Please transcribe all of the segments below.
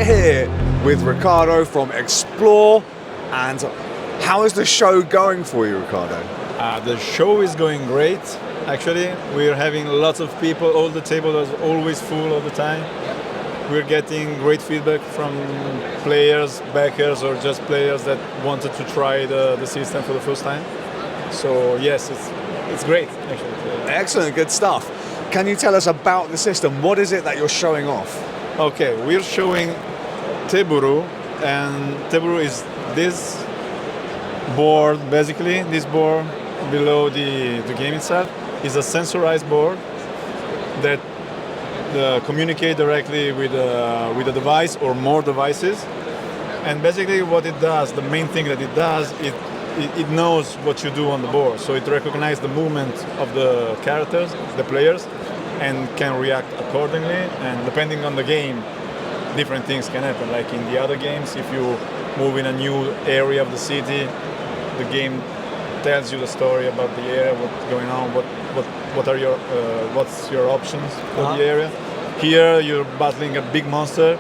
here with Ricardo from Xplored. And how is the show going for you, Ricardo? The show is going great. Actually, we're having lots of people. All the table is always full all the time. We're getting great feedback from players, backers, or just players that wanted to try the system for the first time. So yes, it's great, actually. Excellent, good stuff. Can you tell us about the system? What is it that you're showing off? Okay, we're showing Teburu, and Teburu is this board, basically. This board below the game itself is a sensorized board that communicate directly with a device or more devices. And basically what it does, the main thing that it does, it knows what you do on the board. So it recognizes the movement of the characters, the players, and can react accordingly. And depending on the game, different things can happen. Like in the other games, if you move in a new area of the city, the game tells you the story about the area, what's going on, what's your options for the area. Here you're battling a big monster,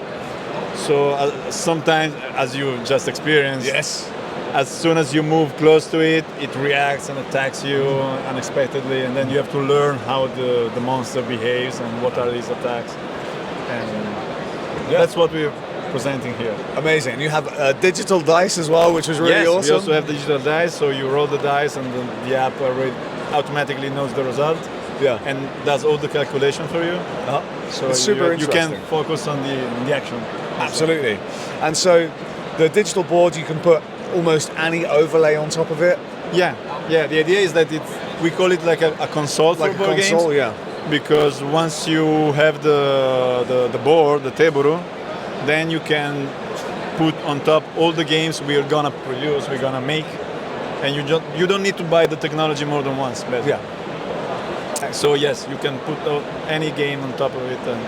so sometimes, as you just experienced, yes, as soon as you move close to it, it reacts and attacks you unexpectedly, and then you have to learn how the monster behaves and what are these attacks. And that's what we're presenting here. Amazing. You have digital dice as well, which was really awesome. We also have digital dice, so you roll the dice and the app already automatically knows the result. Yeah. And does all the calculation for you. So it's super you can focus on the action. Absolutely. And so the digital board, you can put almost any overlay on top of it. Yeah. The idea is that we call it like a console for board games. Yeah. Because once you have the board, the Teburu, then you can put on top all the games we're gonna produce, we're gonna make, and you don't need to buy the technology more than once. Basically. Yeah. So yes, you can put any game on top of it and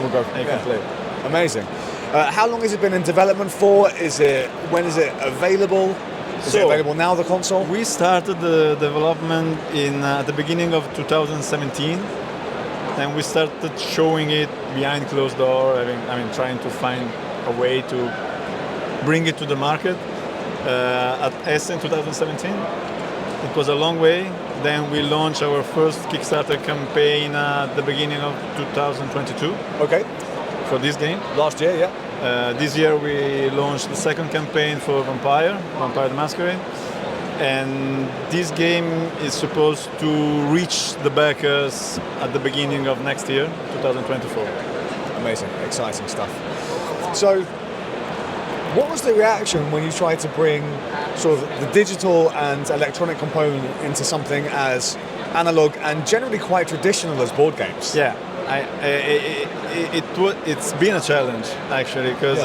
you can play. Amazing. How long has it been in development for? When is it available? Is it available now, the console? We started the development at the beginning of 2017, and we started showing it behind closed door. Trying to find a way to bring it to the market. At Essen 2017, it was a long way. Then we launched our first Kickstarter campaign at the beginning of 2022. Okay. For this game. Last year, yeah. This year we launched the second campaign for Vampire the Masquerade. And this game is supposed to reach the backers at the beginning of next year, 2024. Amazing, exciting stuff. So, what was the reaction when you tried to bring sort of the digital and electronic component into something as analog and generally quite traditional as board games? Yeah, it's been a challenge actually, because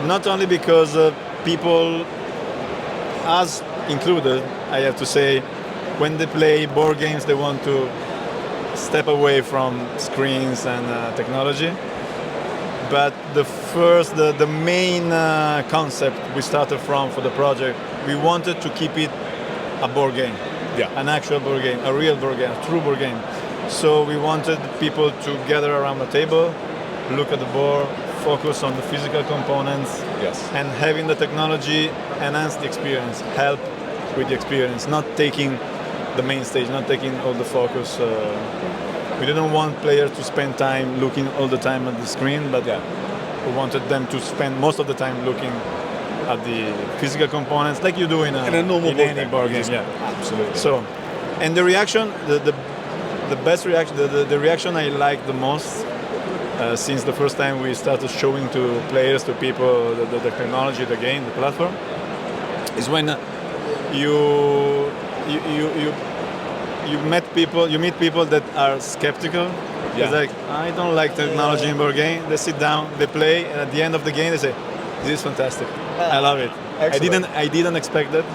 not only because people, us included, I have to say, when they play board games, they want to step away from screens and technology. But the main concept we started from for the project, we wanted to keep it a board game, an actual board game, a real board game, a true board game. So we wanted people to gather around the table, look at the board, focus on the physical components, and having the technology enhance the experience, help with the experience, not taking the main stage, not taking all the focus. We didn't want players to spend time looking all the time at the screen, but we wanted them to spend most of the time looking at the physical components, like you do in a normal board game. Yeah, absolutely. So, and the reaction, the best reaction, the reaction I like the most since the first time we started showing to players, to people, the technology, the game, the platform, is when you meet people that are skeptical. It's like, I don't like technology in board game. They sit down, they play, and at the end of the game they say, this is fantastic. I love it. Excellent. I didn't expect that,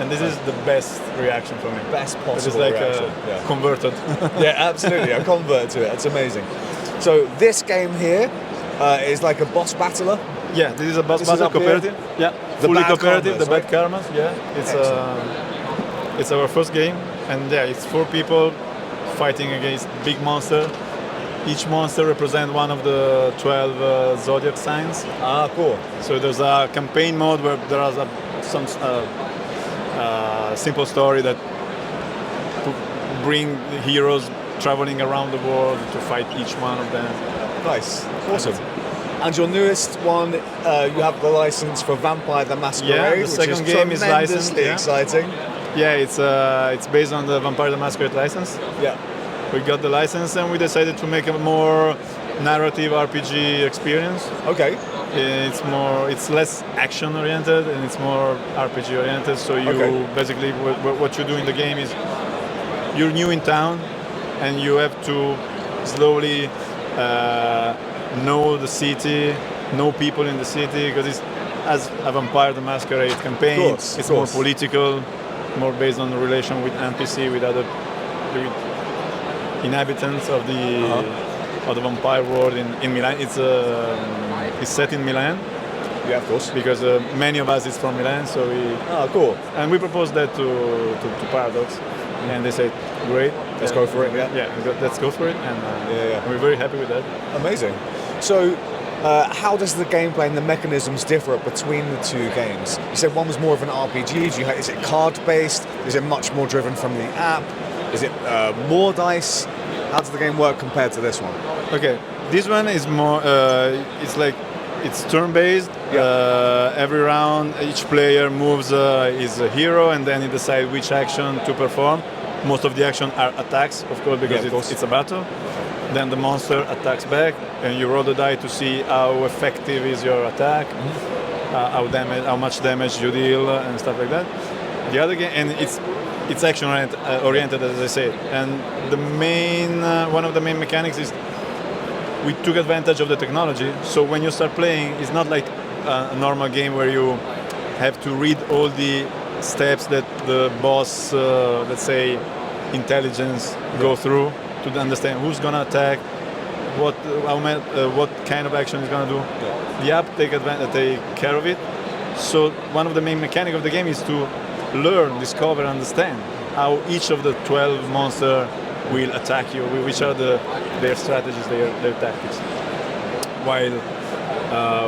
and this is the best reaction for me. Best possible it's like reaction. Converted. Yeah, absolutely. A convert to it. It's amazing. So this game here is like a boss battler. Yeah, this is a boss battle cooperative. Yeah, fully cooperative. The bad karmas. Yeah, it's our first game, and it's 4 people fighting against big monster. Each monster represents one of the 12 zodiac signs. Ah, cool. So there's a campaign mode where there is some simple story that to bring the heroes traveling around the world to fight each one of them. Nice. Awesome. And your newest one, you have the license for Vampire the Masquerade, Yeah, the which second is game is licensed, tremendously yeah. exciting. Yeah, it's based on the Vampire the Masquerade license. Yeah. We got the license and we decided to make a more narrative RPG experience. Okay. It's less action oriented and it's more RPG oriented. So you basically what you do in the game is you're new in town and you have to slowly know the city, know people in the city, because it's as a Vampire the Masquerade campaign. It's more political, more based on the relation with NPC, with other inhabitants of the vampire world in Milan. It's set in Milan. Yeah, of course. Because many of us is from Milan, so cool. And we proposed that to Paradox, and they said, great, let's go for it. Yeah, let's go for it, and we're very happy with that. Amazing. So, how does the gameplay and the mechanisms differ between the two games? You said one was more of an RPG. Is it card-based? Is it much more driven from the app? Is it more dice? How does the game work compared to this one? Okay, this one is more. It's turn-based. Every round, each player moves his hero, and then he decides which action to perform. Most of the action are attacks, of course, because it's a battle. Then the monster attacks back, and you roll the die to see how effective is your attack, how much damage you deal, and stuff like that. The other game, and it's action oriented, as I said. And the main one of the main mechanics is we took advantage of the technology. So when you start playing, it's not like a normal game where you have to read all the steps that the boss, let's say, intelligence go through to understand who's gonna attack, what kind of action is gonna do. The app take care of it. So one of the main mechanics of the game is to learn, discover, understand how each of the 12 monsters will attack you, which are their strategies, their tactics. While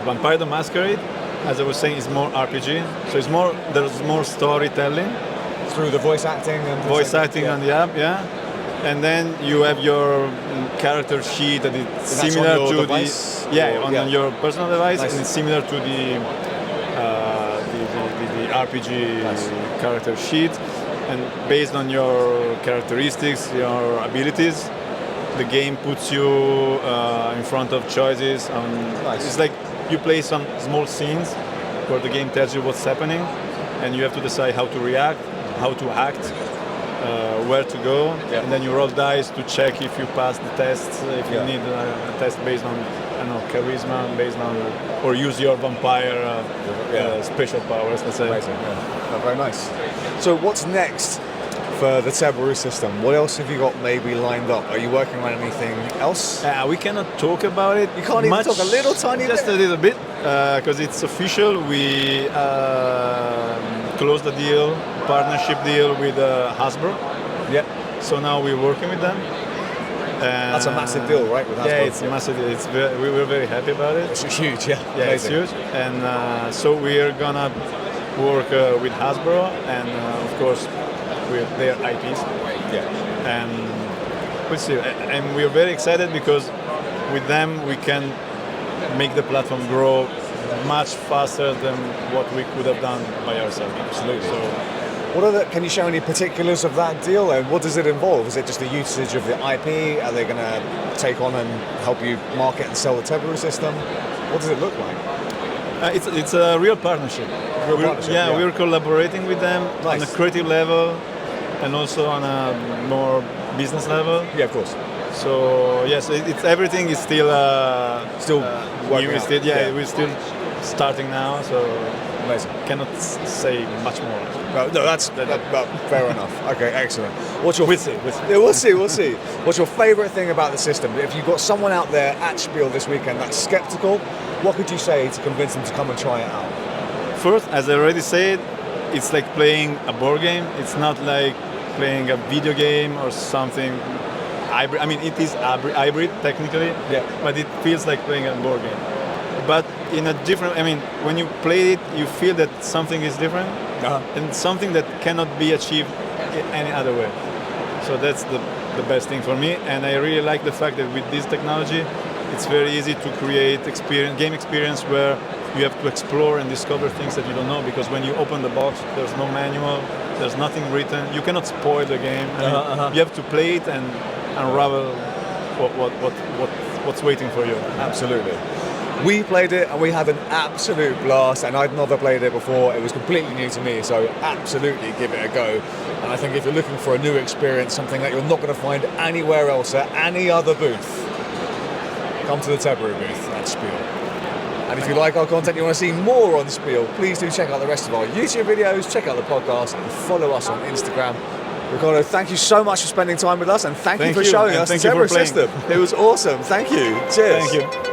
Vampire the Masquerade, as I was saying, is more RPG. So there's more storytelling through the voice acting and on the app, and then you have your character sheet that it's similar on your to device? on your personal device, Nice. and it's similar to the RPG character sheet, and based on your characteristics, your abilities, the game puts you in front of choices. It's like you play some small scenes where the game tells you what's happening, and you have to decide how to react, how to act, where to go, and then you roll dice to check if you pass the tests, if you need a test based on charisma, based on, or use your vampire special powers, let's say. Amazing. Very nice. So what's next for the Teburu system? What else have you got maybe lined up? Are you working on anything else? We cannot talk about it. You can't even talk a little tiny just bit? a little bit, because it's official. We closed the deal, partnership deal with Hasbro. Yep. So now we're working with them. That's a massive deal, right? With Hasbro. Yeah, it's a massive deal. We were very happy about it. It's huge, yeah. Yeah, Amazing. it's huge. And so we're gonna work with Hasbro and of course with their IPs. Yeah. And we'll see. And we're very excited because with them we can make the platform grow much faster than what we could have done by ourselves. Absolutely. So, can you share any particulars of that deal, and what does it involve? Is it just the usage of the IP? Are they going to take on and help you market and sell the Teburu system? What does it look like? It's a real partnership. We're collaborating with them on a creative level and also on a more business level. Yeah, of course. So yes, everything is still working new. out. We're still starting now, so amazing. Cannot say much more. No, that's fair enough. Okay, excellent. What's your We'll see. Yeah, we'll see. What's your favourite thing about the system? If you've got someone out there at Xplored this weekend that's skeptical, what could you say to convince them to come and try it out? First, as I already said, it's like playing a board game. It's not like playing a video game or something hybrid. I mean, it is hybrid technically, Yeah. but it feels like playing a board game. But in a different, I mean, when you play it, you feel that something is different and something that cannot be achieved any other way. So that's the best thing for me, and I really like the fact that with this technology, it's very easy to create game experience where you have to explore and discover things that you don't know, because when you open the box, there's no manual, there's nothing written, you cannot spoil the game. You have to play it and unravel what's waiting for you. Absolutely. We played it and we had an absolute blast, and I'd never played it before. It was completely new to me, so absolutely give it a go. And I think if you're looking for a new experience, something that you're not going to find anywhere else at any other booth, come to the Teburu booth at Xplored. And if you like our content, you want to see more on Spiel, please do check out the rest of our YouTube videos, check out the podcast, and follow us on Instagram. Ricardo, thank you so much for spending time with us, and thank you for showing us the Teburu system. It was awesome. Thank you. Cheers. Thank you.